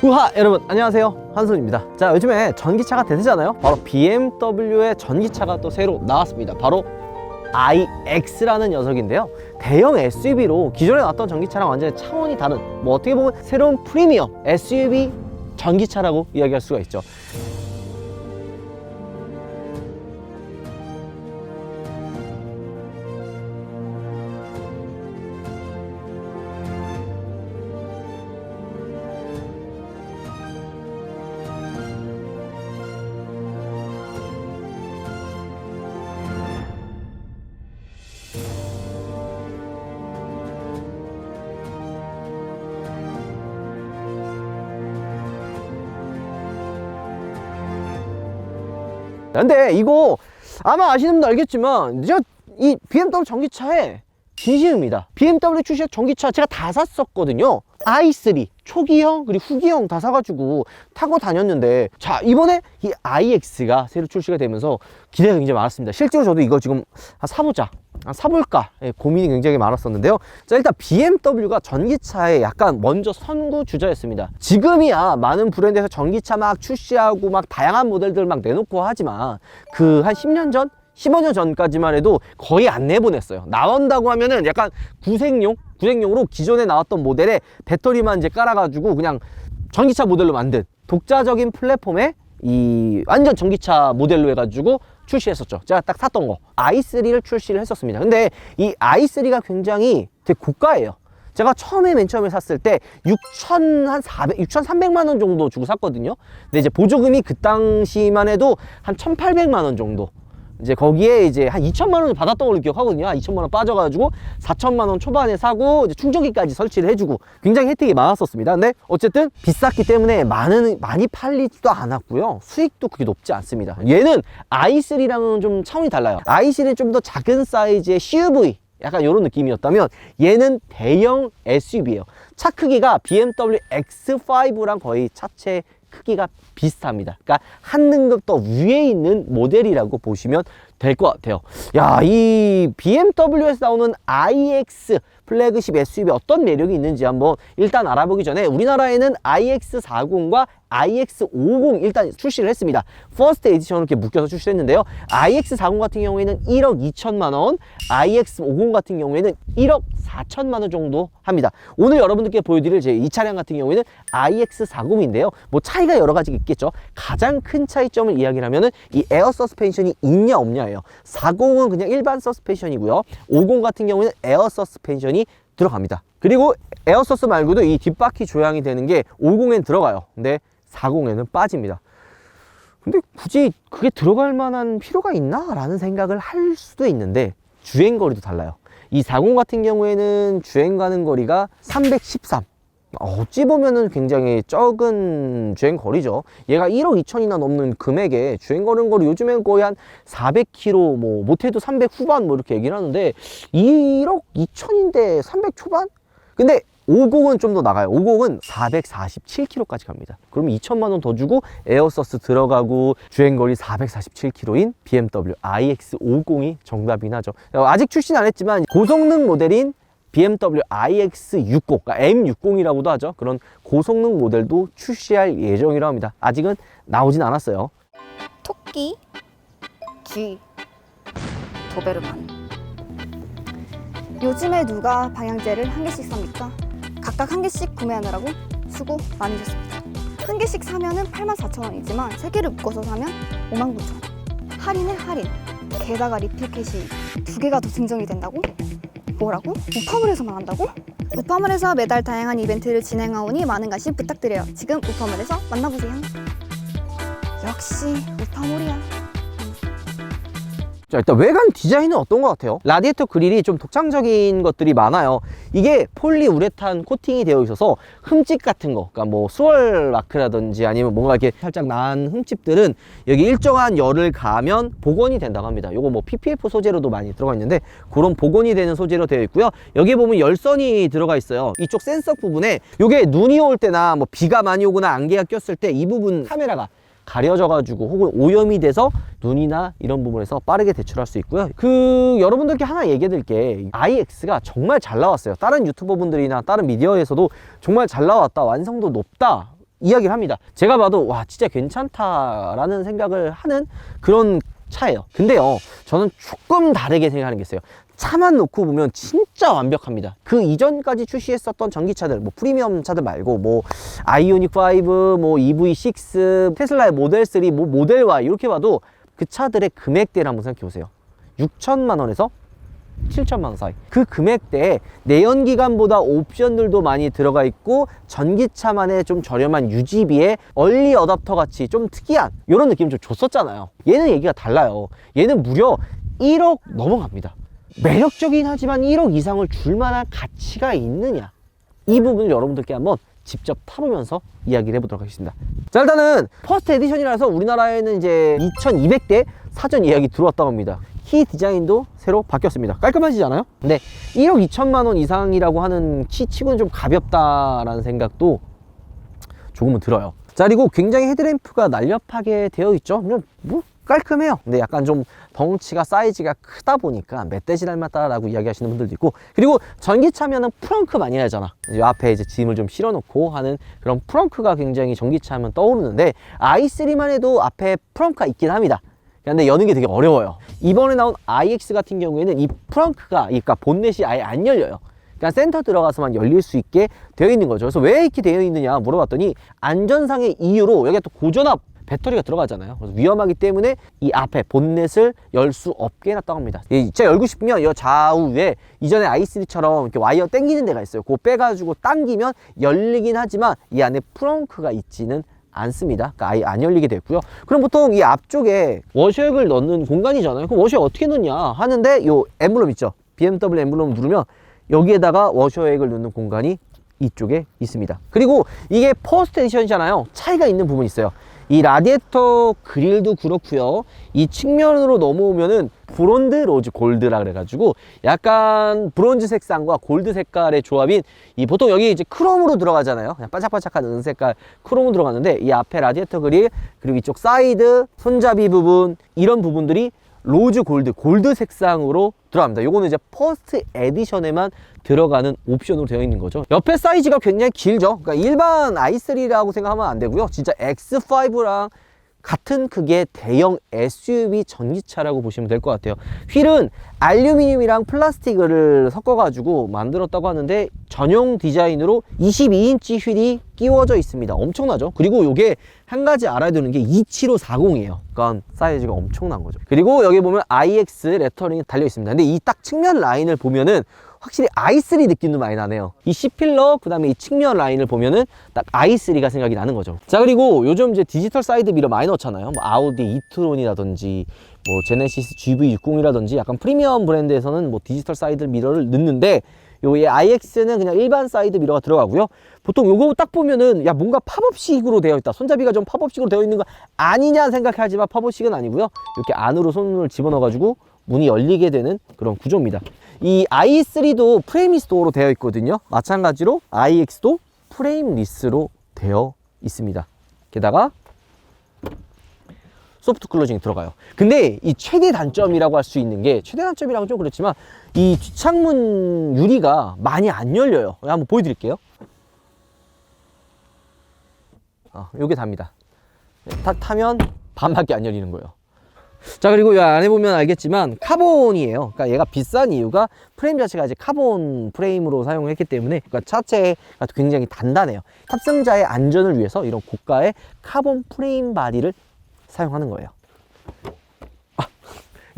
우하! 여러분 안녕하세요, 한손입니다. 자, 요즘에 전기차가 대세잖아요. 바로 BMW의 전기차가 또 새로 나왔습니다. 바로 iX라는 녀석인데요, 대형 SUV로 기존에 나왔던 전기차랑 완전히 차원이 다른, 뭐 어떻게 보면 새로운 프리미엄 SUV 전기차라고 이야기할 수가 있죠. 근데 이거 아마 아시는 분도 알겠지만 제가 이 BMW 전기차에 진심입니다. BMW 출시한 전기차 제가 다 샀었거든요. i3 초기형 그리고 후기형 다 사가지고 타고 다녔는데, 자, 이번에 이 iX가 새로 출시가 되면서 기대가 굉장히 많았습니다. 실제로 저도 이거 지금 사볼까 고민이 굉장히 많았었는데요. 자, 일단 BMW가 전기차에 약간 먼저 선구주자였습니다. 지금이야 많은 브랜드에서 전기차 막 출시하고 막 다양한 모델들 막 내놓고 하지만 그 한 10년 전? 15년 전까지만 해도 거의 안 내보냈어요. 나온다고 하면은 약간 구색용으로 기존에 나왔던 모델에 배터리만 이제 깔아가지고 그냥 전기차 모델로 만든 독자적인 플랫폼에 이 완전 전기차 모델로 해가지고 출시했었죠. 제가 딱 샀던 거 i3를 출시를 했었습니다. 근데 이 i3가 굉장히 되게 고가예요. 제가 맨 처음에 샀을 때 6,300만 원 정도 주고 샀거든요. 근데 이제 보조금이 그 당시만 해도 한 1,800만 원 정도, 이제 거기에 이제 한 2천만 원을 받았던 걸로 기억하거든요. 2천만 원 빠져가지고 4천만 원 초반에 사고 이제 충전기까지 설치를 해주고 굉장히 혜택이 많았었습니다. 근데 어쨌든 비쌌기 때문에 많이 팔리지도 않았고요. 수익도 그렇게 높지 않습니다. 얘는 i3랑은 좀 차원이 달라요. i3는 좀 더 작은 사이즈의 CUV 약간 이런 느낌이었다면 얘는 대형 SUV예요. 차 크기가 BMW X5랑 거의 차체 크기가 비슷합니다. 그러니까 한 등급 더 위에 있는 모델이라고 보시면 될 것 같아요. 야, 이 BMW에서 나오는 iX 플래그십 SUV 어떤 매력이 있는지 한번 일단 알아보기 전에, 우리나라에는 iX40과 iX50 일단 출시를 했습니다. 퍼스트 에디션으로 이렇게 묶여서 출시를 했는데요. iX40 같은 경우에는 1억 2천만 원, iX50 같은 경우에는 1억 4천만 원 정도 합니다. 오늘 여러분들께 보여드릴 제 이 차량 같은 경우에는 iX40인데요. 뭐 차이가 여러 가지 있겠죠. 가장 큰 차이점을 이야기를 하면은 이 에어 서스펜션이 있냐 없냐예요. 40은 그냥 일반 서스펜션이고요. 50 같은 경우에는 에어 서스펜션이 들어갑니다. 그리고 에어서스 말고도 이 뒷바퀴 조향이 되는 게 50엔 들어가요. 근데 40에는 빠집니다. 근데 굳이 그게 들어갈 만한 필요가 있나? 라는 생각을 할 수도 있는데 주행거리도 달라요. 이 40 같은 경우에는 주행 가는 거리가 313. 어찌 보면은 굉장히 적은 주행거리죠. 얘가 1억 2천이나 넘는 금액에 주행 거는 거리 요즘엔 거의 한 400km, 뭐 못해도 300 후반 뭐 이렇게 얘기를 하는데 1억 2천인데 300 초반? 근데 50은 좀 더 나가요. 50은 447km까지 갑니다. 그럼 2천만 원 더 주고 에어서스 들어가고 주행거리 447km인 BMW iX50이 정답이긴 하죠. 아직 출시는 안 했지만 고성능 모델인 BMW iX60, 그러니까 M60이라고도 하죠. 그런 고성능 모델도 출시할 예정이라고 합니다. 아직은 나오진 않았어요. 토끼, 쥐, 도베르만. 요즘에 누가 방향제를 한 개씩 삽니까? 각각 한 개씩 구매하느라고 수고 많으셨습니다. 한 개씩 사면은 84,000원이지만 세 개를 묶어서 사면 59,000원. 할인에 할인. 게다가 리필 캐시 2개가 더 증정이 된다고? 뭐라고? 우파물에서만 한다고? 우파물에서 매달 다양한 이벤트를 진행하오니 많은 관심 부탁드려요. 지금 우파물에서 만나보세요. 역시 우파물이야. 자, 일단 외관 디자인은 어떤 것 같아요? 라디에이터 그릴이 좀 독창적인 것들이 많아요. 이게 폴리우레탄 코팅이 되어 있어서 흠집 같은 거, 그러니까 뭐 스월 마크라든지 아니면 뭔가 이렇게 살짝 난 흠집들은 여기 일정한 열을 가하면 복원이 된다고 합니다. 요거 뭐 PPF 소재로도 많이 들어가 있는데 그런 복원이 되는 소재로 되어 있고요. 여기 보면 열선이 들어가 있어요. 이쪽 센서 부분에 요게 눈이 올 때나 뭐 비가 많이 오거나 안개가 꼈을 때 이 부분 카메라가 가려져 가지고 혹은 오염이 돼서 눈이나 이런 부분에서 빠르게 대출할 수 있고요. 여러분들께 하나 얘기해 드릴게, iX가 정말 잘 나왔어요. 다른 유튜버 분들이나 다른 미디어에서도 정말 잘 나왔다, 완성도 높다, 이야기를 합니다. 제가 봐도 와 진짜 괜찮다라는 생각을 하는 그런 차예요. 근데요, 저는 조금 다르게 생각하는 게 있어요. 차만 놓고 보면 진짜 완벽합니다. 그 이전까지 출시했었던 전기차들, 뭐 프리미엄 차들 말고 뭐 아이오닉 5, 뭐 EV6, 테슬라의 모델 3, 뭐 모델 Y 이렇게 봐도 그 차들의 금액대를 한번 생각해 보세요. 6천만 원에서 7천만 원 사이. 그 금액대에 내연기관보다 옵션들도 많이 들어가 있고 전기차만의 좀 저렴한 유지비에 얼리 어답터 같이 좀 특이한 이런 느낌 좀 줬었잖아요. 얘는 얘기가 달라요. 얘는 무려 1억 넘어갑니다. 매력적이긴 하지만 1억 이상을 줄 만한 가치가 있느냐, 이 부분을 여러분들께 한번 직접 타보면서 이야기를 해보도록 하겠습니다. 자, 일단은 퍼스트 에디션이라서 우리나라에는 이제 2200대 사전 예약이 들어왔다고 합니다. 키 디자인도 새로 바뀌었습니다. 깔끔하시지 않아요? 근데 1억 2천만 원 이상이라고 하는 키 치고는 좀 가볍다라는 생각도 조금은 들어요. 자, 그리고 굉장히 헤드램프가 날렵하게 되어 있죠. 그냥 뭐 깔끔해요. 근데 약간 좀 덩치가 사이즈가 크다 보니까 멧돼지 닮았다라고 이야기하시는 분들도 있고, 그리고 전기차면은 프렁크 많이 하잖아. 이 앞에 이제 짐을 좀 실어놓고 하는 그런 프렁크가 굉장히 전기차면 떠오르는데, i3만 해도 앞에 프렁크가 있긴 합니다. 근데 여는 게 되게 어려워요. 이번에 나온 iX 같은 경우에는 이 프렁크가, 그러니까 본넷이 아예 안 열려요. 그냥 센터 들어가서만 열릴 수 있게 되어 있는 거죠. 그래서 왜 이렇게 되어 있느냐 물어봤더니, 안전상의 이유로 여기가 또 고전압 배터리가 들어가잖아요. 그래서 위험하기 때문에 이 앞에 본넷을 열 수 없게 해놨다고 합니다. 진짜 열고 싶으면 이 좌우에 이전에 i3처럼 이렇게 와이어 당기는 데가 있어요. 그거 빼가지고 당기면 열리긴 하지만 이 안에 프렁크가 있지는 않습니다. 그러니까 아예 안 열리게 됐고요. 그럼 보통 이 앞쪽에 워셔액을 넣는 공간이잖아요. 그럼 워셔액 어떻게 넣냐 하는데, 요 엠블럼 있죠. BMW 엠블럼 누르면 여기에다가 워셔액을 넣는 공간이 이쪽에 있습니다. 그리고 이게 퍼스트 에디션이잖아요. 차이가 있는 부분이 있어요. 이 라디에이터 그릴도 그렇고요. 이 측면으로 넘어오면은 브론드 로즈 골드라 그래가지고 약간 브론즈 색상과 골드 색깔의 조합인, 이 보통 여기 이제 크롬으로 들어가잖아요. 그냥 반짝반짝한 은색깔 크롬으로 들어가는데, 이 앞에 라디에이터 그릴, 그리고 이쪽 사이드 손잡이 부분, 이런 부분들이 로즈 골드, 골드 색상으로 들어갑니다. 요거는 이제 퍼스트 에디션에만 들어가는 옵션으로 되어 있는 거죠. 옆에 사이즈가 굉장히 길죠. 그러니까 일반 i3라고 생각하면 안 되고요. 진짜 X5랑 같은 크기의 대형 SUV 전기차라고 보시면 될 것 같아요. 휠은 알루미늄이랑 플라스틱을 섞어가지고 만들었다고 하는데, 전용 디자인으로 22인치 휠이 끼워져 있습니다. 엄청나죠? 그리고 이게 한 가지 알아야 되는 게 27540이에요. 그러니까 사이즈가 엄청난 거죠. 그리고 여기 보면 iX 레터링이 달려 있습니다. 근데 이 딱 측면 라인을 보면은 확실히 i3 느낌도 많이 나네요. 이 C필러, 그 다음에 이 측면 라인을 보면은 딱 i3가 생각이 나는 거죠. 자, 그리고 요즘 이제 디지털 사이드 미러 많이 넣잖아요. 뭐 아우디 이트론이라든지 뭐 제네시스 GV60이라든지 약간 프리미엄 브랜드에서는 뭐 디지털 사이드 미러를 넣는데, 요의 iX는 그냥 일반 사이드 미러가 들어가고요. 보통 요거 딱 보면은 야 뭔가 팝업식으로 되어 있다, 손잡이가 좀 팝업식으로 되어 있는 거 아니냐 생각하지만 팝업식은 아니고요. 이렇게 안으로 손을 집어넣어 가지고 문이 열리게 되는 그런 구조입니다. 이 i3도 프레임리스 도어로 되어 있거든요. 마찬가지로 iX도 프레임리스로 되어 있습니다. 게다가 소프트 클로징이 들어가요. 근데 이 최대 단점이라고 할 수 있는 게, 최대 단점이라고 좀 그렇지만 이 뒷창문 유리가 많이 안 열려요. 한번 보여드릴게요. 요게 답니다. 타면 반밖에 안 열리는 거예요. 자, 그리고 이 안에 보면 알겠지만 카본이에요. 그러니까 얘가 비싼 이유가 프레임 자체가 이제 카본 프레임으로 사용했기 때문에, 그러니까 차체가 굉장히 단단해요. 탑승자의 안전을 위해서 이런 고가의 카본 프레임 바디를 사용하는 거예요.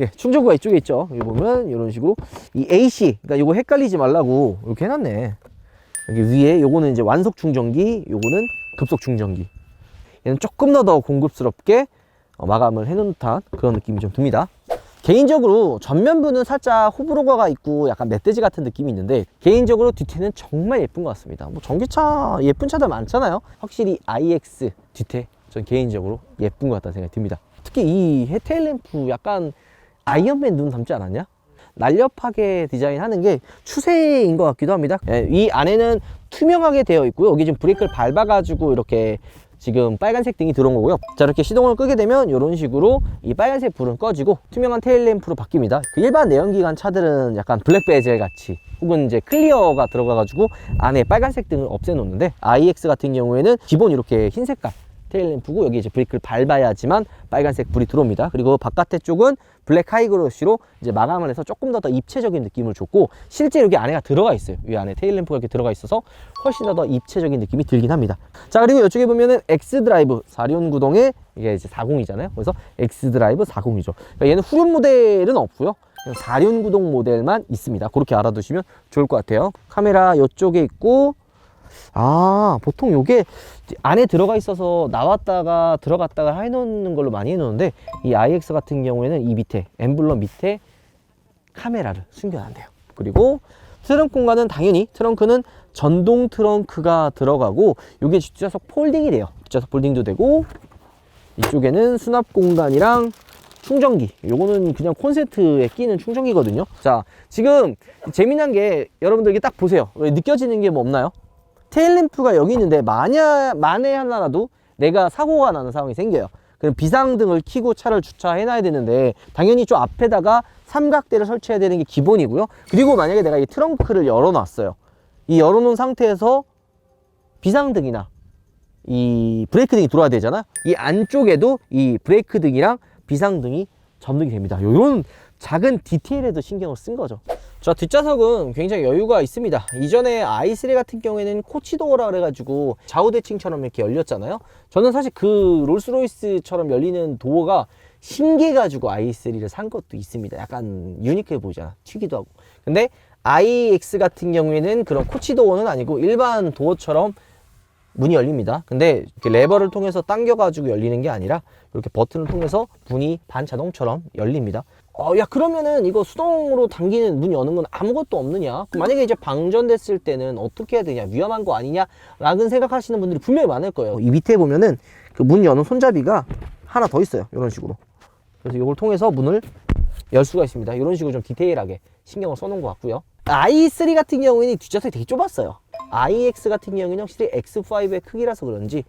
예, 충전구가 이쪽에 있죠. 여기 보면 이런 식으로 이 AC, 그러니까 이거 헷갈리지 말라고 이렇게 해놨네. 여기 위에 요거는 이제 완속 충전기, 요거는 급속 충전기. 얘는 조금 더 공급스럽게 마감을 해놓은 듯한 그런 느낌이 좀 듭니다. 개인적으로 전면부는 살짝 호불호가 있고 약간 멧돼지 같은 느낌이 있는데, 개인적으로 뒤태는 정말 예쁜 것 같습니다. 뭐 전기차 예쁜 차들 많잖아요. 확실히 iX 뒤태 전 개인적으로 예쁜 것 같다는 생각이 듭니다. 특히 이 헤드램프 약간 아이언맨 눈 닮지 않았냐? 날렵하게 디자인하는 게 추세인 것 같기도 합니다. 이 안에는 투명하게 되어 있고요. 여기 지금 브레이크를 밟아가지고 이렇게 지금 빨간색 등이 들어온 거고요. 자, 이렇게 시동을 끄게 되면 이런 식으로 이 빨간색 불은 꺼지고 투명한 테일 램프로 바뀝니다. 그 일반 내연기관 차들은 약간 블랙 베젤 같이 혹은 이제 클리어가 들어가가지고 안에 빨간색 등을 없애놓는데 iX 같은 경우에는 기본 이렇게 흰 색깔 테일 램프고 여기 이제 브레이크를 밟아야지만 빨간색 불이 들어옵니다. 그리고 바깥의 쪽은 블랙 하이그로시로 이제 마감을 해서 조금 더 입체적인 느낌을 줬고 실제 여기 안에가 들어가 있어요. 이 안에 테일 램프가 이렇게 들어가 있어서 훨씬 더 입체적인 느낌이 들긴 합니다. 자, 그리고 이쪽에 보면은 X 드라이브 4륜 구동의 이게 이제 40이잖아요. 그래서 X 드라이브 40이죠. 그러니까 얘는 후륜 모델은 없고요. 4륜 구동 모델만 있습니다. 그렇게 알아두시면 좋을 것 같아요. 카메라 이쪽에 있고, 보통 요게 안에 들어가 있어서 나왔다가 들어갔다가 해놓는 걸로 많이 해놓는데 이 iX 같은 경우에는 이 밑에 엠블럼 밑에 카메라를 숨겨놨네요. 그리고 트렁크 공간은 당연히 트렁크는 전동 트렁크가 들어가고 요게 뒷좌석 폴딩이 돼요. 뒷좌석 폴딩도 되고 이쪽에는 수납 공간이랑 충전기, 요거는 그냥 콘센트에 끼는 충전기거든요. 자, 지금 재미난 게 여러분들 이게 딱 보세요. 느껴지는 게 뭐 없나요? 테일램프가 여기 있는데 만에 하나라도 내가 사고가 나는 상황이 생겨요. 그럼 비상등을 켜고 차를 주차해 놔야 되는데 당연히 좀 앞에다가 삼각대를 설치해야 되는 게 기본이고요. 그리고 만약에 내가 이 트렁크를 열어놨어요. 이 열어놓은 상태에서 비상등이나 이 브레이크등이 들어와야 되잖아. 이 안쪽에도 이 브레이크등이랑 비상등이 접목이 됩니다. 이런 작은 디테일에도 신경을 쓴 거죠. 자, 뒷좌석은 굉장히 여유가 있습니다. 이전에 i3 같은 경우에는 코치도어라 그래가지고 좌우 대칭처럼 이렇게 열렸잖아요. 저는 사실 그 롤스로이스처럼 열리는 도어가 신기해가지고 i3를 산 것도 있습니다. 약간 유니크해 보이잖아. 튀기도 하고. 근데 iX 같은 경우에는 그런 코치도어는 아니고 일반 도어처럼 문이 열립니다. 근데 이렇게 레버를 통해서 당겨가지고 열리는 게 아니라 이렇게 버튼을 통해서 문이 반자동처럼 열립니다. 야, 그러면은 이거 수동으로 당기는 문 여는 건 아무것도 없느냐? 만약에 이제 방전됐을 때는 어떻게 해야 되냐? 위험한 거 아니냐? 라는 생각하시는 분들이 분명히 많을 거예요. 이 밑에 보면은 그 문 여는 손잡이가 하나 더 있어요. 이런 식으로. 그래서 이걸 통해서 문을 열 수가 있습니다. 이런 식으로 좀 디테일하게 신경을 써놓은 것 같고요. i3 같은 경우에는 뒷좌석이 되게 좁았어요. iX 같은 경우에는 확실히 X5의 크기라서 그런지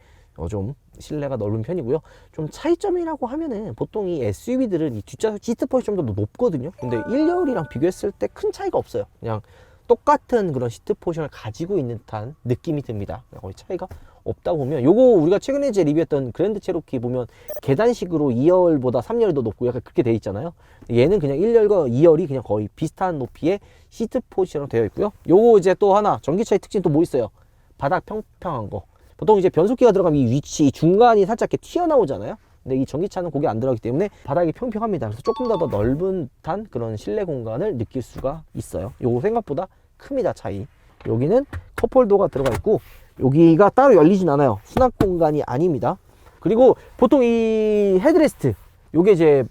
좀 실내가 넓은 편이고요. 좀 차이점이라고 하면은 보통 이 SUV들은 이 뒷좌석 시트 포지션이 좀 더 높거든요. 근데 1열이랑 비교했을 때 큰 차이가 없어요. 그냥 똑같은 그런 시트 포지션을 가지고 있는 듯한 느낌이 듭니다. 거의 차이가 없다 보면 요거 우리가 최근에 이제 리뷰했던 그랜드 체로키 보면 계단식으로 2열보다 3열도 높고 약간 그렇게 돼 있잖아요. 얘는 그냥 1열과 2열이 그냥 거의 비슷한 높이의 시트 포지션으로 되어 있고요. 요거 이제 또 하나 전기차의 특징 또 뭐 있어요? 바닥 평평한 거. 보통 이제 변속기가 들어가면 이 위치 중간이 살짝 이렇게 튀어나오잖아요. 근데 이 전기차는 그게 안 들어가기 때문에 바닥이 평평합니다. 그래서 조금 더 넓은 듯한 그런 실내 공간을 느낄 수가 있어요. 요거 생각보다 큽니다, 차이. 여기는 컵홀더가 들어가 있고 여기가 따로 열리진 않아요. 수납 공간이 아닙니다. 그리고 보통 이 헤드레스트 요게 이제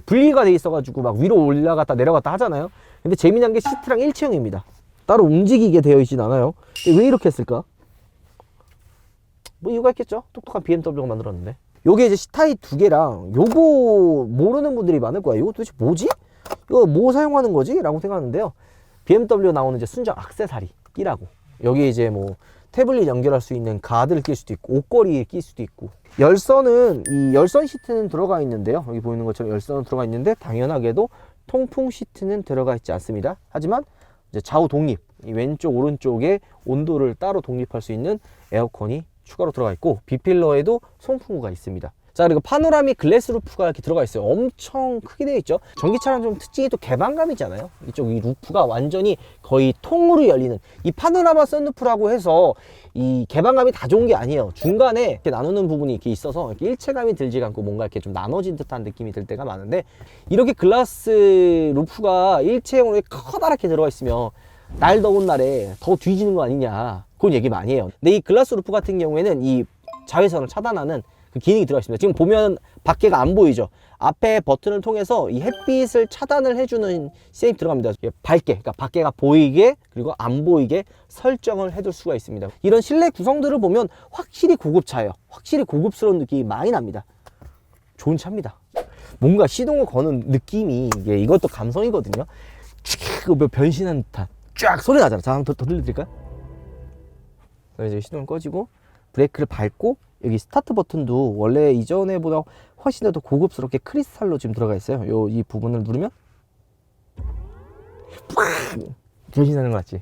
분리가 돼 있어가지고 막 위로 올라갔다 내려갔다 하잖아요. 근데 재미난 게 시트랑 일체형입니다. 따로 움직이게 되어 있진 않아요. 왜 이렇게 했을까? 뭐 이유가 있겠죠? 똑똑한 BMW가 만들었는데. 요게 이제 C타입 2개랑 요거 모르는 분들이 많을 거예요. 이거 도대체 뭐지? 이거 뭐 사용하는 거지? 라고 생각하는데요. BMW 나오는 이제 순정 액세서리 끼라고. 여기 이제 뭐 태블릿 연결할 수 있는 가드를 낄 수도 있고 옷걸이에 낄 수도 있고, 열선은 이 열선 시트는 들어가 있는데요. 여기 보이는 것처럼 열선은 들어가 있는데 당연하게도 통풍 시트는 들어가 있지 않습니다. 하지만 이제 좌우 독립, 이 왼쪽 오른쪽에 온도를 따로 독립할 수 있는 에어컨이 추가로 들어가 있고 B필러에도 송풍구가 있습니다. 자, 그리고 파노라믹 글래스 루프가 이렇게 들어가 있어요. 엄청 크게 되어 있죠. 전기차랑 좀 특징이 또 개방감이잖아요. 이쪽 이 루프가 완전히 거의 통으로 열리는, 이 파노라마 선루프라고 해서 이 개방감이 다 좋은 게 아니에요. 중간에 이렇게 나누는 부분이 이렇게 있어서 이렇게 일체감이 들지 않고 뭔가 이렇게 좀 나눠진 듯한 느낌이 들 때가 많은데, 이렇게 글라스 루프가 일체형으로 커다랗게 들어가 있으면 날 더운 날에 더 뒤지는 거 아니냐, 그런 얘기 많이 해요. 근데 이 글라스 루프 같은 경우에는 이 자외선을 차단하는 그 기능이 들어가 있습니다. 지금 보면 밖에가 안 보이죠. 앞에 버튼을 통해서 이 햇빛을 차단을 해주는 시스템이 들어갑니다. 밝게, 그러니까 밖에가 보이게 그리고 안 보이게 설정을 해둘 수가 있습니다. 이런 실내 구성들을 보면 확실히 고급차예요. 확실히 고급스러운 느낌이 많이 납니다. 좋은 차입니다. 뭔가 시동을 거는 느낌이, 이것도 감성이거든요. 쫙 변신한 듯한 쫙 소리 나잖아. 자, 한번 더 들려드릴까요? 이제 시동을 꺼지고 브레이크를 밟고 여기 스타트 버튼도 원래 이전에보다 훨씬 더 고급스럽게 크리스탈로 지금 들어가 있어요. 이 부분을 누르면 변신하는 것 같지?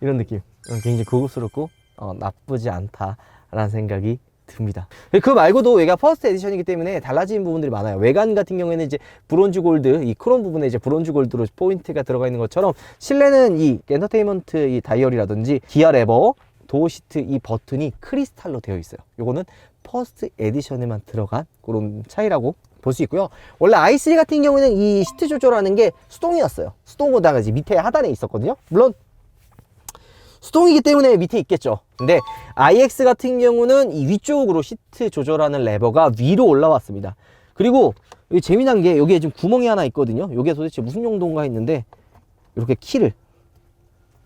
이런 느낌. 굉장히 고급스럽고 나쁘지 않다라는 생각이 듭니다. 그 말고도 얘가 퍼스트 에디션이기 때문에 달라진 부분들이 많아요. 외관 같은 경우에는 이제 브론즈 골드, 이 크롬 부분에 이제 브론즈 골드로 포인트가 들어가 있는 것처럼, 실내는 이 엔터테인먼트 이 다이얼이라든지 기어 레버, 도어 시트 이 버튼이 크리스탈로 되어 있어요. 요거는 퍼스트 에디션에만 들어간 그런 차이라고 볼 수 있고요. 원래 i3 같은 경우에는 이 시트 조절하는 게 수동이었어요. 수동으로다가 이제 밑에 하단에 있었거든요. 물론 수동이기 때문에 밑에 있겠죠. 근데 iX 같은 경우는 이 위쪽으로 시트 조절하는 레버가 위로 올라왔습니다. 그리고 여기 재미난 게 여기에 지금 구멍이 하나 있거든요. 이게 도대체 무슨 용도인가 했는데 이렇게 키를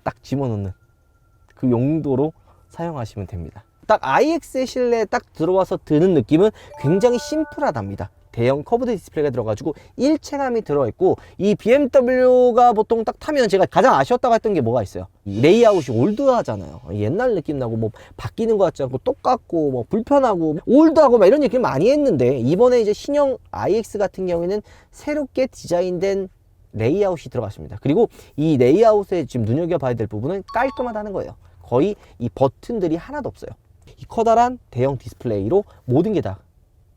딱 집어넣는 그 용도로 사용하시면 됩니다. 딱 iX의 실내에 딱 들어와서 드는 느낌은 굉장히 심플하답니다. 대형 커브드 디스플레이가 들어가지고 일체감이 들어있고, 이 BMW가 보통 딱 타면 제가 가장 아쉬웠다고 했던 게 뭐가 있어요. 이 레이아웃이 올드하잖아요. 옛날 느낌 나고 뭐 바뀌는 것 같지 않고 똑같고 뭐 불편하고 올드하고 막 이런 얘기를 많이 했는데, 이번에 이제 신형 iX 같은 경우에는 새롭게 디자인된 레이아웃이 들어갔습니다. 그리고 이 레이아웃에 지금 눈여겨봐야 될 부분은 깔끔하다는 거예요. 거의 이 버튼들이 하나도 없어요. 이 커다란 대형 디스플레이로 모든 게 다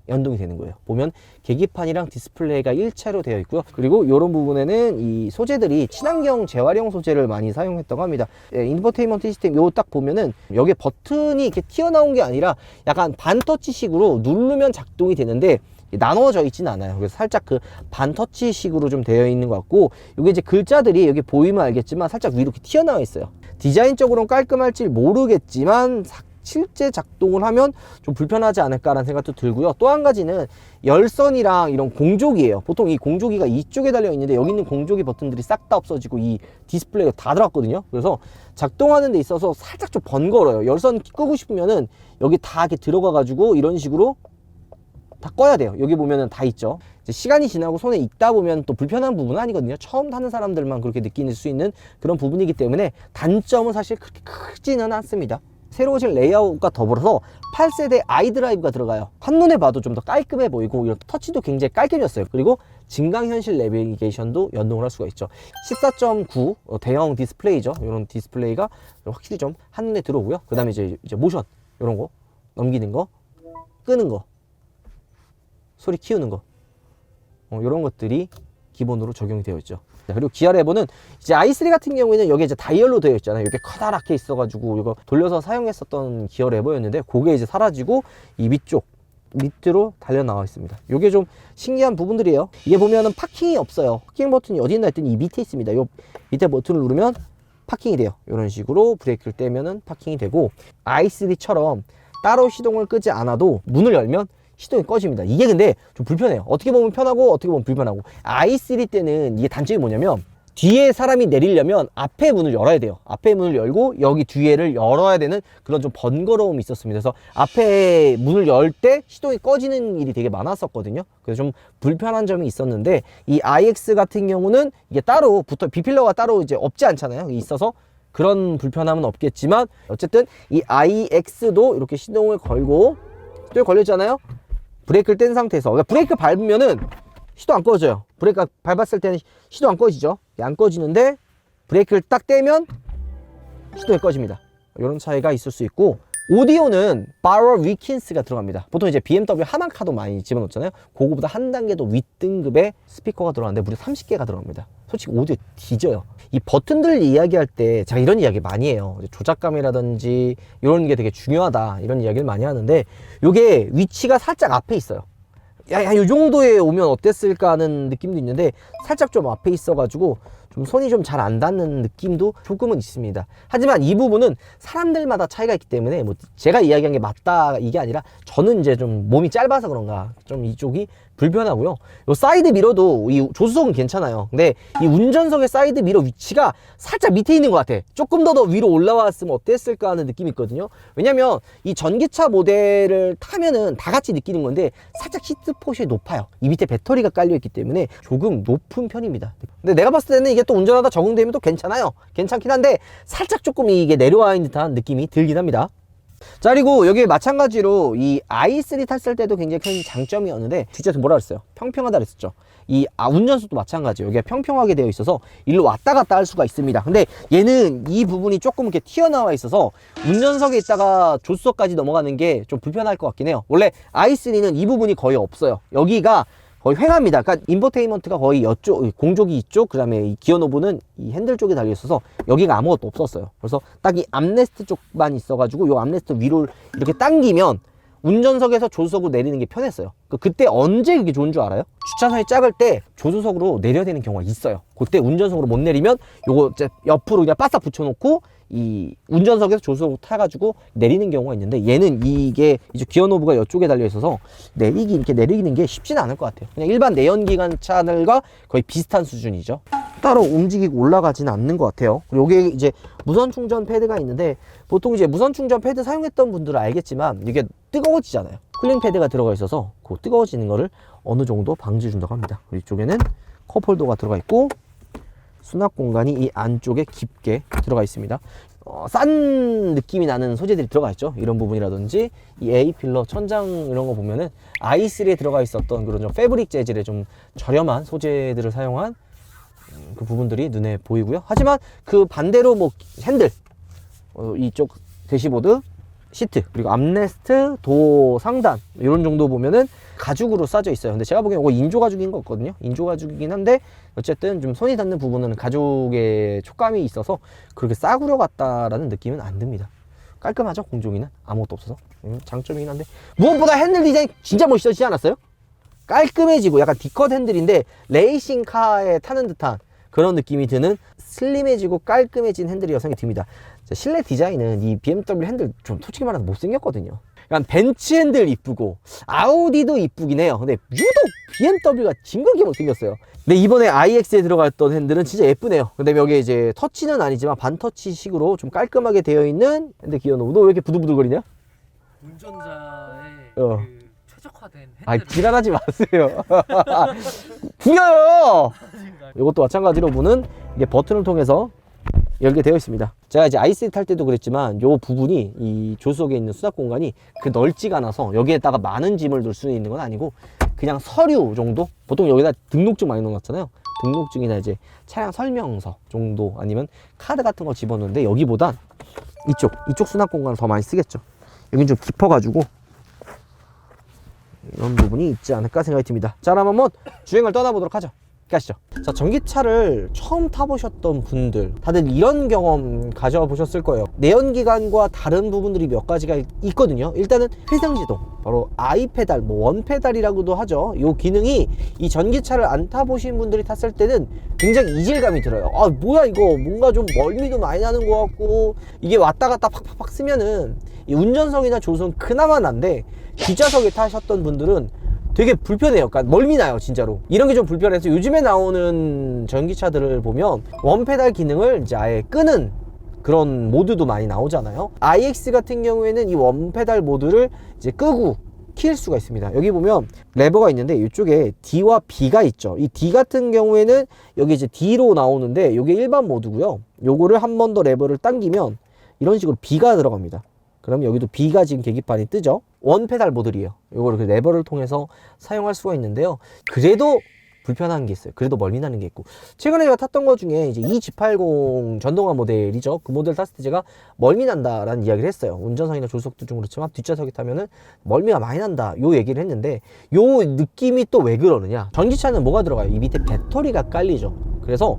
연동이 되는 거예요. 보면 계기판이랑 디스플레이가 일체로 되어 있고요. 그리고 이런 부분에는 이 소재들이 친환경 재활용 소재를 많이 사용했다고 합니다. 인포테인먼트 시스템 요 딱 보면은 여기 버튼이 이렇게 튀어나온 게 아니라 약간 반터치식으로 누르면 작동이 되는데 나눠져 있지는 않아요. 그래서 살짝 그 반터치식으로 좀 되어 있는 것 같고, 이게 이제 글자들이 여기 보이면 알겠지만 살짝 위로 이렇게 튀어나와 있어요. 디자인적으로는 깔끔할지 모르겠지만 실제 작동을 하면 좀 불편하지 않을까라는 생각도 들고요. 또 한 가지는 열선이랑 이런 공조기예요. 보통 이 공조기가 이쪽에 달려 있는데 여기 있는 공조기 버튼들이 싹 다 없어지고 이 디스플레이가 다 들어갔거든요. 그래서 작동하는 데 있어서 살짝 좀 번거로워요. 열선 끄고 싶으면은 여기 다 이렇게 들어가 가지고 이런 식으로 다 꺼야 돼요. 여기 보면은 다 있죠. 이제 시간이 지나고 손에 익다 보면 또 불편한 부분은 아니거든요. 처음 타는 사람들만 그렇게 느낄 수 있는 그런 부분이기 때문에 단점은 사실 그렇게 크지는 않습니다. 새로워진 레이아웃과 더불어서 8세대 iDrive가 들어가요. 한눈에 봐도 좀 더 깔끔해 보이고, 이런 터치도 굉장히 깔끔해졌어요. 그리고 증강현실 내비게이션도 연동을 할 수가 있죠. 14.9 대형 디스플레이죠. 이런 디스플레이가 확실히 좀 한눈에 들어오고요. 그 다음에 이제 모션, 이런 거 넘기는 거, 끄는 거, 소리 키우는 거, 이런 것들이 기본으로 적용이 되어 있죠. 그리고 기아 레버는 이제 i3 같은 경우에는 여기 이제 다이얼로 되어 있잖아요. 이렇게 커다랗게 있어가지고 이거 돌려서 사용했었던 기어 레버였는데, 그게 이제 사라지고 이 위쪽 밑으로 달려 나와 있습니다. 이게 좀 신기한 부분들이에요. 이게 보면은 파킹이 없어요. 파킹 버튼이 어디 있나 했더니 이 밑에 있습니다. 요 밑에 버튼을 누르면 파킹이 돼요. 이런 식으로 브레이크를 떼면은 파킹이 되고, i3처럼 따로 시동을 끄지 않아도 문을 열면 시동이 꺼집니다. 이게 근데 좀 불편해요. 어떻게 보면 편하고 어떻게 보면 불편하고. i3 때는 이게 단점이 뭐냐면, 뒤에 사람이 내리려면 앞에 문을 열어야 돼요. 앞에 문을 열고 여기 뒤에를 열어야 되는 그런 좀 번거로움이 있었습니다. 그래서 앞에 문을 열 때 시동이 꺼지는 일이 되게 많았었거든요. 그래서 좀 불편한 점이 있었는데, 이 iX 같은 경우는 이게 따로 B필러가 따로 이제 없지 않잖아요. 있어서 그런 불편함은 없겠지만, 어쨌든 이 iX도 이렇게 시동을 걸고, 시동이 걸렸잖아요. 브레이크를 뗀 상태에서, 그러니까 브레이크 밟으면은 시동 안 꺼져요. 브레이크 밟았을 때는 시동 안 꺼지죠. 안 꺼지는데 브레이크를 딱 떼면 시동이 꺼집니다. 이런 차이가 있을 수 있고, 오디오는 바로 위킨스가 들어갑니다. 보통 이제 BMW 하만카도 많이 집어넣잖아요. 그거보다 한 단계 더 윗등급의 스피커가 들어가는데 무려 30개가 들어갑니다. 솔직히 오디오 뒤져요. 이 버튼들 이야기할 때 제가 이런 이야기 많이 해요. 조작감이라든지 이런 게 되게 중요하다, 이런 이야기를 많이 하는데, 이게 위치가 살짝 앞에 있어요. 요 정도에 오면 어땠을까 하는 느낌도 있는데, 살짝 좀 앞에 있어가지고 좀 손이 좀 잘 안 닿는 느낌도 조금은 있습니다. 하지만 이 부분은 사람들마다 차이가 있기 때문에 뭐 제가 이야기한 게 맞다 이게 아니라, 저는 이제 좀 몸이 짧아서 그런가 좀 이쪽이 불편하고요. 요 사이드 미러도 이 조수석은 괜찮아요. 근데 이 운전석의 사이드 미러 위치가 살짝 밑에 있는 것 같아. 조금 더 위로 올라왔으면 어땠을까 하는 느낌이 있거든요. 왜냐면 이 전기차 모델을 타면은 다 같이 느끼는 건데, 살짝 시트포션이 높아요. 이 밑에 배터리가 깔려 있기 때문에 조금 높은 편입니다. 근데 내가 봤을 때는 이게 또 운전하다 적응되면 또 괜찮아요. 괜찮긴 한데 살짝 조금 이게 내려와 있는 듯한 느낌이 들긴 합니다. 자, 그리고 여기 마찬가지로 이 i3 탔을 때도 굉장히 큰 장점이었는데 뒷좌석 뭐라 그랬어요? 평평하다 그랬었죠. 이 운전석도 마찬가지예요. 여기가 평평하게 되어 있어서 일로 왔다 갔다 할 수가 있습니다. 근데 얘는 이 부분이 조금 이렇게 튀어나와 있어서 운전석에 있다가 조수석까지 넘어가는 게 좀 불편할 것 같긴 해요. 원래 i3는 이 부분이 거의 없어요. 여기가 거의 횡합니다. 그러니까 인포테인먼트가 거의 이쪽, 공족이 이쪽, 그 다음에 이 기어 노브는 이 핸들 쪽에 달려 있어서 여기가 아무것도 없었어요. 그래서 딱 이 암레스트 쪽만 있어가지고 요 암레스트 위로 이렇게 당기면 운전석에서 조수석으로 내리는 게 편했어요. 그때 언제 그게 좋은 줄 알아요? 주차선이 작을 때 조수석으로 내려야 되는 경우가 있어요. 그때 운전석으로 못 내리면 요거 옆으로 그냥 바싹 붙여놓고 이 운전석에서 조수석으로 타가지고 내리는 경우가 있는데 얘는 이게 이제 기어 노브가 이쪽에 달려 있어서 이렇게 내리는 게 쉽지는 않을 것 같아요. 그냥 일반 내연기관 차들과 거의 비슷한 수준이죠. 따로 움직이고 올라가지는 않는 것 같아요. 그리고 여기에 이제 무선 충전 패드가 있는데 보통 이제 무선 충전 패드 사용했던 분들은 알겠지만 이게 뜨거워지잖아요. 쿨링 패드가 들어가 있어서 그 뜨거워지는 거를 어느 정도 방지해 준다고 합니다. 그리고 이쪽에는 컵홀더가 들어가 있고 수납 공간이 이 안쪽에 깊게 들어가 있습니다. 싼 느낌이 나는 소재들이 들어가 있죠. 이런 부분이라든지 이 A필러 천장 이런 거 보면은 i3에 들어가 있었던 그런 좀 패브릭 재질의 좀 저렴한 소재들을 사용한 그 부분들이 눈에 보이고요. 하지만 그 반대로 뭐 핸들, 이쪽 대시보드, 시트, 그리고 암레스트, 도어 상단 이런 정도 보면은 가죽으로 싸져 있어요. 근데 제가 보기엔 이거 인조 가죽인 것 같거든요. 인조 가죽이긴 한데 어쨌든 좀 손이 닿는 부분은 가죽의 촉감이 있어서 그렇게 싸구려 같다라는 느낌은 안 듭니다. 깔끔하죠? 공종이는 아무것도 없어서 장점이긴 한데 무엇보다 핸들 디자인 진짜 멋있어지지 않았어요? 깔끔해지고 약간 D컷 핸들인데 레이싱카에 타는 듯한 그런 느낌이 드는 슬림해지고 깔끔해진 핸들이 여성이 듭니다. 실내 디자인은 이 BMW 핸들 좀 솔직히 말해서 못생겼거든요. 약간 벤츠 핸들 이쁘고 아우디도 이쁘긴 해요. 근데 유독 BMW가 징그럽게 못생겼어요. 근데 이번에 iX에 들어갔던 핸들은 진짜 예쁘네요. 근데 여기에 이제 터치는 아니지만 반터치식으로 좀 깔끔하게 되어 있는 핸들 기어 노브. 너 왜 이렇게 부들부들거리냐? 운전자의 어. 그 최적화된 핸들을 아, 지랄하지 마세요. 부려요. 이것도 마찬가지로 문은 이게 버튼을 통해서 열게 되어 있습니다. 제가 이제 i3 탈 때도 그랬지만 요 부분이 이 조수석에 있는 수납 공간이 그 넓지가 않아서 여기에다가 많은 짐을 둘 수 있는 건 아니고 그냥 서류 정도? 보통 여기다 등록증 많이 넣어놨잖아요. 등록증이나 이제 차량 설명서 정도 아니면 카드 같은 거 집어넣는데 여기보단 이쪽 수납 공간을 더 많이 쓰겠죠. 여긴 좀 깊어가지고 이런 부분이 있지 않을까 생각이 듭니다. 자, 그럼 한번 주행을 떠나보도록 하죠. 가시죠. 자, 전기차를 처음 타보셨던 분들 다들 이런 경험 가져보셨을 거예요. 내연기관과 다른 부분들이 몇 가지가 있거든요. 일단은 회생지동, 바로 I페달, 뭐 원페달이라고도 하죠. 이 기능이 이 전기차를 안 타보신 분들이 탔을 때는 굉장히 이질감이 들어요. 아, 뭐야 이거, 뭔가 좀 멀미도 많이 나는 것 같고 이게 왔다 갔다 팍팍팍 쓰면은 이 운전석이나 조수석은 그나마 난데 뒷좌석에 타셨던 분들은 되게 불편해요. 그러니까 멀미나요, 진짜로. 이런 게 좀 불편해서 요즘에 나오는 전기차들을 보면 원페달 기능을 이제 아예 끄는 그런 모드도 많이 나오잖아요. iX 같은 경우에는 이 원페달 모드를 이제 끄고 킬 수가 있습니다. 여기 보면 레버가 있는데 이쪽에 D와 B가 있죠. 이 D 같은 경우에는 여기 이제 D로 나오는데 이게 일반 모드고요. 요거를 한 번 더 레버를 당기면 이런 식으로 B가 들어갑니다. 그럼 여기도 B가 지금 계기판이 뜨죠. 원페달 모델이에요. 이걸 그 레버를 통해서 사용할 수가 있는데요. 그래도 불편한 게 있어요. 그래도 멀미 나는 게 있고. 최근에 제가 탔던 것 중에 이제 E-G80 전동화 모델이죠. 그 모델 탔을 때 제가 멀미 난다라는 이야기를 했어요. 운전석이나 조수석도 좀 그렇지만 뒷좌석에 타면은 멀미가 많이 난다. 요 얘기를 했는데 요 느낌이 또 왜 그러느냐. 전기차는 뭐가 들어가요? 이 밑에 배터리가 깔리죠. 그래서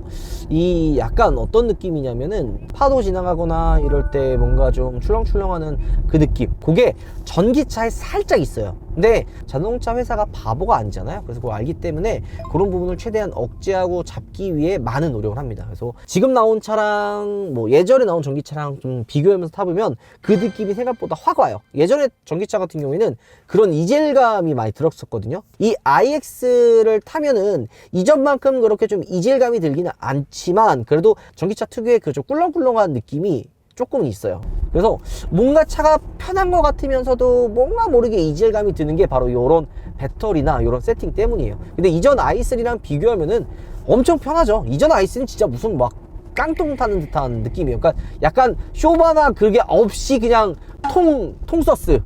이 약간 어떤 느낌이냐면은 파도 지나가거나 이럴 때 뭔가 좀 출렁출렁하는 그 느낌, 그게 전기차에 살짝 있어요. 근데 자동차 회사가 바보가 아니잖아요. 그래서 그걸 알기 때문에 그런 부분을 최대한 억제하고 잡기 위해 많은 노력을 합니다. 그래서 지금 나온 차랑 뭐 예전에 나온 전기차랑 좀 비교하면서 타보면 그 느낌이 생각보다 확 와요. 예전에 전기차 같은 경우에는 그런 이질감이 많이 들었었거든요. 이 iX를 타면은 이전만큼 그렇게 좀 이질감이 들기는 않지만 그래도 전기차 특유의 그 좀 꿀렁꿀렁한 느낌이 조금 있어요. 그래서 뭔가 차가 편한 것 같으면서도 뭔가 모르게 이질감이 드는 게 바로 이런 배터리나 이런 세팅 때문이에요. 근데 이전 i3랑 비교하면은 엄청 편하죠. 이전 i3는 진짜 무슨 막 깡통 타는 듯한 느낌이에요. 그러니까 약간 쇼바나 그게 없이 그냥 통서스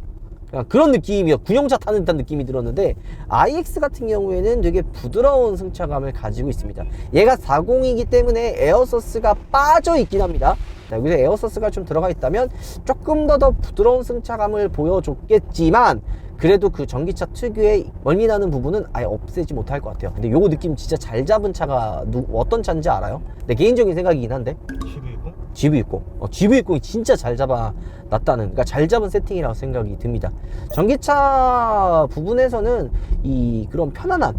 그런 느낌이요. 군용차 타는 듯한 느낌이 들었는데 iX 같은 경우에는 되게 부드러운 승차감을 가지고 있습니다. 얘가 40이기 때문에 에어서스가 빠져 있긴 합니다. 여기서 에어서스가 좀 들어가 있다면 조금 더 부드러운 승차감을 보여줬겠지만 그래도 그 전기차 특유의 멀미나는 부분은 아예 없애지 못할 것 같아요. 근데 요거 느낌 진짜 잘 잡은 차가 어떤 차인지 알아요? 내 개인적인 생각이긴 한데 GV60? GV60이 진짜 잘 잡아놨다는, 그러니까 잘 잡은 세팅이라고 생각이 듭니다. 전기차 부분에서는 이 그런 편안한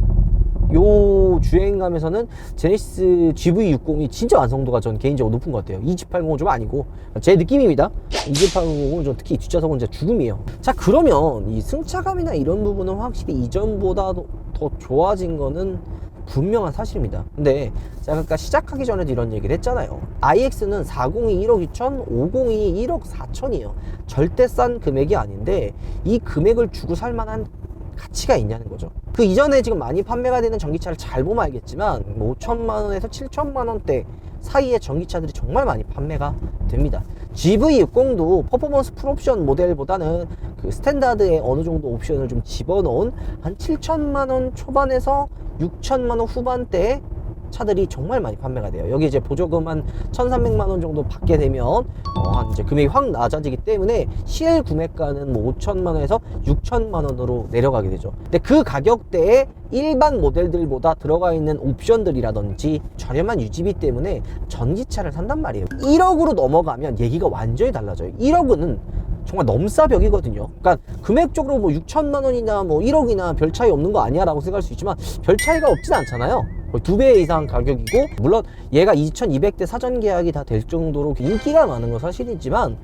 요 주행감에서는 제네시스 GV60이 진짜 완성도가 전 개인적으로 높은 것 같아요. 2780은 좀 아니고 제 느낌입니다. 2780은 좀 특히 뒷좌석은 진짜 죽음이에요. 자, 그러면 이 승차감이나 이런 부분은 확실히 이전보다 더 좋아진 거는 분명한 사실입니다. 근데 제가 아까 시작하기 전에도 이런 얘기를 했잖아요. iX는 40이 1억 2천, 50이 1억 4천이에요. 절대 싼 금액이 아닌데 이 금액을 주고 살 만한 가치가 있냐는 거죠. 그 이전에 지금 많이 판매가 되는 전기차를 잘 보면 알겠지만 5천만 원에서 7천만 원대 사이의 전기차들이 정말 많이 판매가 됩니다. GV60도 퍼포먼스 풀옵션 모델보다는 그 스탠다드에 어느 정도 옵션을 좀 집어넣은 한 7천만 원 초반에서 6천만 원 후반대의 차들이 정말 많이 판매가 돼요. 여기 이제 보조금 한 1,300만 원 정도 받게 되면 한 이제 금액이 확 낮아지기 때문에 CL 구매가는 뭐 5천만 원에서 6천만 원으로 내려가게 되죠. 근데 그 가격대에 일반 모델들보다 들어가 있는 옵션들이라든지 저렴한 유지비 때문에 전기차를 산단 말이에요. 1억으로 넘어가면 얘기가 완전히 달라져요. 1억은 정말 넘사벽이거든요. 그러니까 금액적으로 뭐 6천만 원이나 뭐 1억이나 별 차이 없는 거 아니야 라고 생각할 수 있지만 별 차이가 없진 않잖아요. 거의 2배 이상 가격이고, 물론 얘가 2200대 사전 계약이 다 될 정도로 인기가 많은 건 사실이지만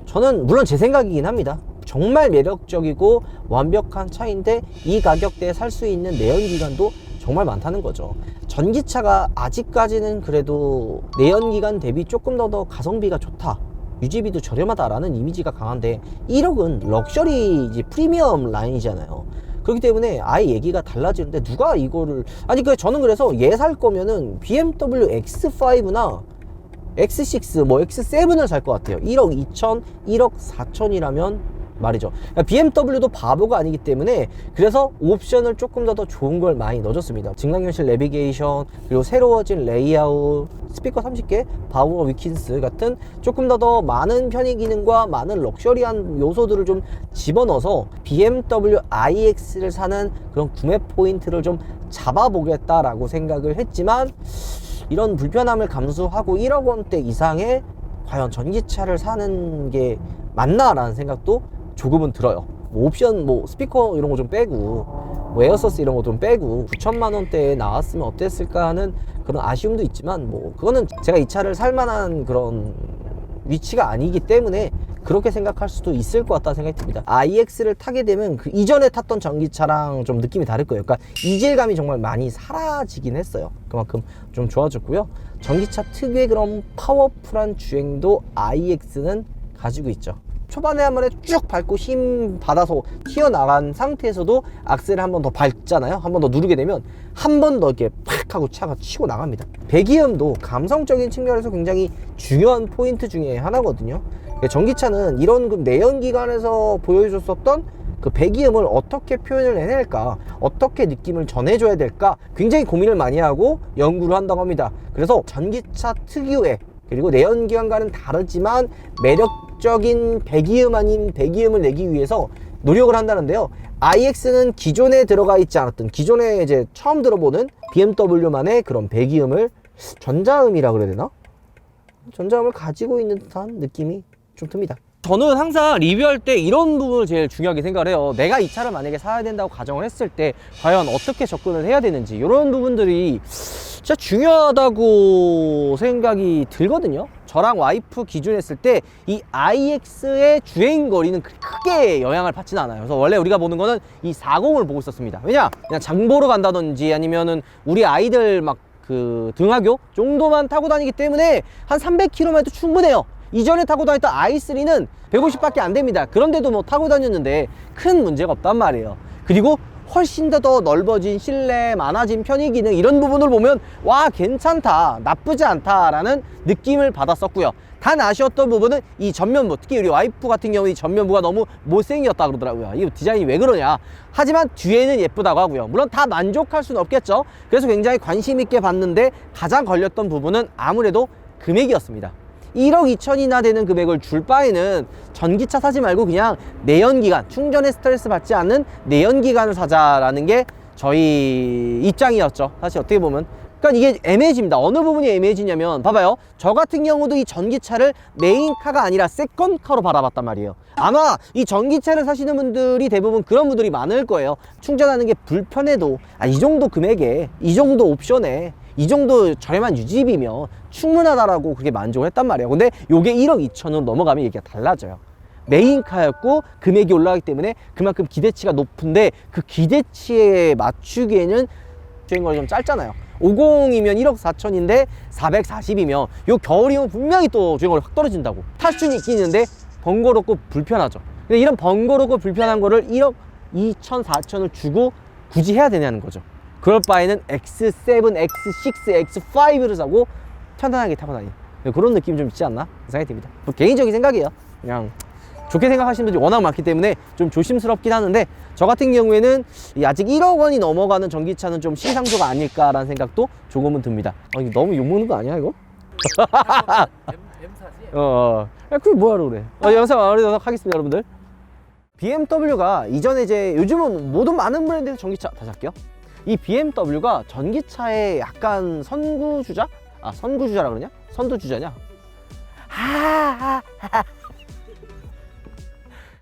저는 물론 제 생각이긴 합니다. 정말 매력적이고 완벽한 차인데 이 가격대에 살 수 있는 내연기관도 정말 많다는 거죠. 전기차가 아직까지는 그래도 내연기관 대비 조금 더 가성비가 좋다, 유지비도 저렴하다라는 이미지가 강한데 1억은 럭셔리 이제 프리미엄 라인이잖아요. 그렇기 때문에 아예 얘기가 달라지는데 누가 이거를, 아니 저는 그래서 얘 살 거면은 BMW X5나 X6 뭐 X7을 살 것 같아요. 1억 2천, 1억 4천이라면 말이죠. 그러니까 BMW도 바보가 아니기 때문에 그래서 옵션을 조금 더 좋은 걸 많이 넣어줬습니다. 증강현실 내비게이션, 그리고 새로워진 레이아웃, 스피커 30개, 바우어 위킨스 같은 조금 더 많은 편의 기능과 많은 럭셔리한 요소들을 좀 집어넣어서 BMW iX를 사는 그런 구매 포인트를 좀 잡아보겠다라고 생각을 했지만 이런 불편함을 감수하고 1억 원대 이상의 과연 전기차를 사는 게 맞나라는 생각도 조금은 들어요. 뭐 옵션, 뭐 스피커 이런 거 좀 빼고, 뭐 에어서스 이런 거 좀 빼고 9천만 원대에 나왔으면 어땠을까 하는 그런 아쉬움도 있지만, 뭐 그거는 제가 이 차를 살 만한 그런 위치가 아니기 때문에 그렇게 생각할 수도 있을 것 같다는 생각이 듭니다. iX를 타게 되면 그 이전에 탔던 전기차랑 좀 느낌이 다를 거예요. 그러니까 이질감이 정말 많이 사라지긴 했어요. 그만큼 좀 좋아졌고요. 전기차 특유의 그런 파워풀한 주행도 iX는 가지고 있죠. 초반에 한 번에 쭉 밟고 힘 받아서 튀어나간 상태에서도 악셀을 한 번 더 밟잖아요. 한 번 더 누르게 되면 한 번 더 이렇게 팍 하고 차가 치고 나갑니다. 배기음도 감성적인 측면에서 굉장히 중요한 포인트 중에 하나거든요. 전기차는 이런 그 내연기관에서 보여줬었던 그 배기음을 어떻게 표현을 해낼까, 어떻게 느낌을 전해줘야 될까 굉장히 고민을 많이 하고 연구를 한다고 합니다. 그래서 전기차 특유의, 그리고 내연기관과는 다르지만 매력적인 배기음 아닌 배기음을 내기 위해서 노력을 한다는데요. iX는 기존에 들어가 있지 않았던, 기존에 이제 처음 들어보는 BMW만의 그런 배기음을, 전자음이라 그래야 되나? 전자음을 가지고 있는 듯한 느낌이 좀 듭니다. 저는 항상 리뷰할 때 이런 부분을 제일 중요하게 생각을 해요. 내가 이 차를 만약에 사야 된다고 가정을 했을 때 과연 어떻게 접근을 해야 되는지, 이런 부분들이 진짜 중요하다고 생각이 들거든요. 저랑 와이프 기준했을 때 이 iX의 주행거리는 크게 영향을 받지는 않아요. 그래서 원래 우리가 보는 거는 이 40을 보고 있었습니다. 왜냐? 그냥 장 보러 간다든지 아니면은 우리 아이들 막 그 등하교 정도만 타고 다니기 때문에 한 300km만 해도 충분해요. 이전에 타고 다녔던 i3는 150밖에 안 됩니다. 그런데도 뭐 타고 다녔는데 큰 문제가 없단 말이에요. 그리고 훨씬 더 넓어진 실내, 많아진 편의 기능 이런 부분을 보면 와 괜찮다, 나쁘지 않다라는 느낌을 받았었고요. 단 아쉬웠던 부분은 이 전면부, 특히 우리 와이프 같은 경우 이 전면부가 너무 못생겼다 그러더라고요. 이 디자인이 왜 그러냐. 하지만 뒤에는 예쁘다고 하고요. 물론 다 만족할 수는 없겠죠. 그래서 굉장히 관심 있게 봤는데 가장 걸렸던 부분은 아무래도 금액이었습니다. 1억 2천이나 되는 금액을 줄 바에는 전기차 사지 말고 그냥 내연기관, 충전에 스트레스 받지 않는 내연기관을 사자라는 게 저희 입장이었죠. 사실 어떻게 보면. 그러니까 이게 애매해집니다. 어느 부분이 애매해지냐면 봐봐요. 저 같은 경우도 이 전기차를 메인카가 아니라 세컨카로 바라봤단 말이에요. 아마 이 전기차를 사시는 분들이 대부분 그런 분들이 많을 거예요. 충전하는 게 불편해도 이 정도 금액에, 이 정도 옵션에, 이 정도 저렴한 유지비면 충분하다라고 그렇게 만족을 했단 말이에요. 근데 요게 1억 2천으로 넘어가면 얘기가 달라져요. 메인카였고 금액이 올라가기 때문에 그만큼 기대치가 높은데 그 기대치에 맞추기에는 주행거리 좀 짧잖아요. 50이면 1억 4천인데 440이면 요 겨울이면 분명히 또 주행거리 확 떨어진다고. 탈 수는 있긴 있는데 번거롭고 불편하죠. 근데 이런 번거롭고 불편한 거를 1억 2천 4천을 주고 굳이 해야 되냐는 거죠. 그럴 바에는 X7, X6, X5를 사고 편안하게 타고 다니는 그런 느낌이 좀 있지 않나 생각이 듭니다. 뭐 개인적인 생각이에요. 그냥 좋게 생각하시는 분들이 워낙 많기 때문에 좀 조심스럽긴 하는데 저 같은 경우에는 아직 1억 원이 넘어가는 전기차는 좀 시상조가 아닐까라는 생각도 조금은 듭니다. 이거 너무 욕먹는 거 아니야 이거? M사지? 그게 뭐하러 그래. 영상 마무리하도록 하겠습니다 여러분들. BMW가 이전에 이제 요즘은 모든 많은 브랜드에서 전기차 다시 할게요. 이 BMW가 전기차의 약간 선구주자? 선구주자라 그러냐? 선두주자냐?